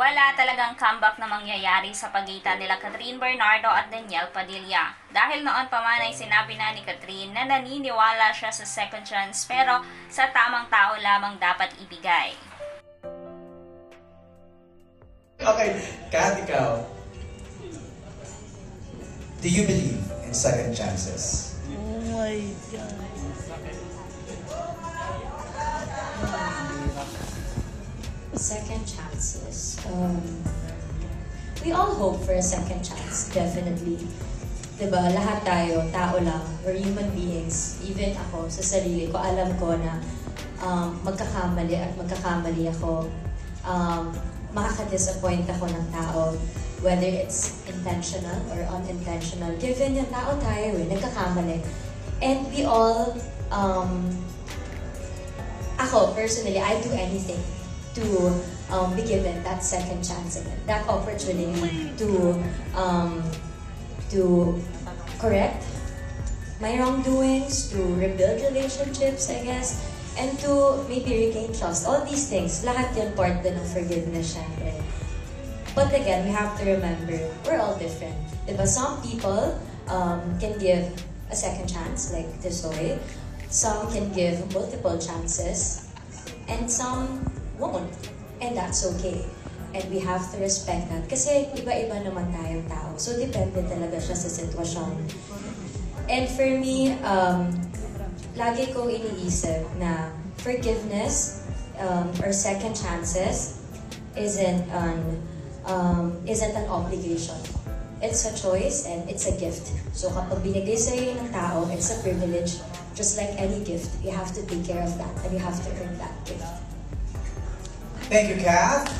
Wala talagang comeback na mangyayari sa pagitan nila Catherine Bernardo at Danielle Padilla. Dahil noon pa man ay sinabi na ni Catherine na naniniwala siya sa second chance pero sa tamang tao lamang dapat ibigay. Okay, Kat, ikaw. Do you believe in second chances? Oh my God. Second chances. We all hope for a second chance, definitely. Diba, lahat tayo, tao lang, we're human beings. Even ako, sa sarili ko, alam ko na magkakamali at magkakamali ako. Makaka-disappoint ako ng tao, whether it's intentional or unintentional. Given yung tao tayo nagkakamali. And we all, ako, personally, I do anything to be given that second chance again, that opportunity to correct my wrongdoings, to rebuild relationships, I guess, and to maybe regain trust. All these things, lahat yun part din ng forgiveness, syempre. But again, we have to remember, we're all different. Diba? Some people can give a second chance, like Tisoy. Some can give multiple chances, and some won't. And that's okay. And we have to respect that. Kasi iba-iba naman tayong tao. So, depende talaga siya sa sitwasyon. And for me, lagi ko iniisip na forgiveness or second chances isn't an obligation. It's a choice and it's a gift. So, kapag binigay sa'yo ng tao, it's a privilege. Just like any gift, you have to take care of that and you have to earn that gift. Thank you, Kat.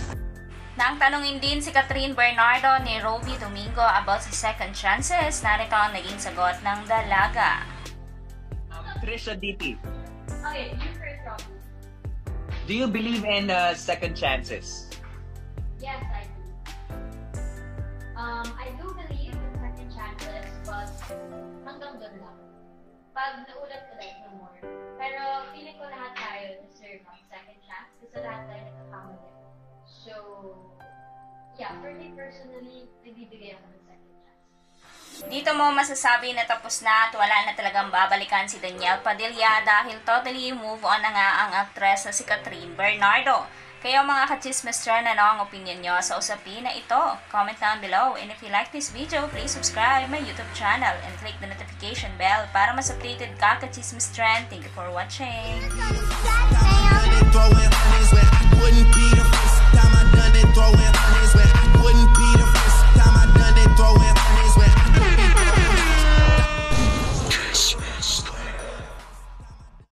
Nang tanungin din si Catherine Bernardo ni Roby Domingo about sa second chances, narito ang naging sagot ng dalaga. Trisha DP. Okay, you first, Roby. Do you believe in second chances? Yes, I do. I do believe in second chances, but hanggang doon lang. Pag naulat-ulat na more. Pero feeling ko lahat tayo deserve ang second chance kasi lahat tayo nagkakamali. So, yeah, for me personally, nagbibigay ako ng second chance. Dito mo masasabi na tapos na at wala na talagang babalikan si Danielle Padilla dahil totally move on na nga ang aktres na si Catherine Bernardo. Kayo mga ka-chismister, ano ang opinion nyo sa usapin na ito? Comment down below, and if you like this video, please subscribe my YouTube channel and click the notification bell para mas updated ka ka-chismister. Thank you for watching!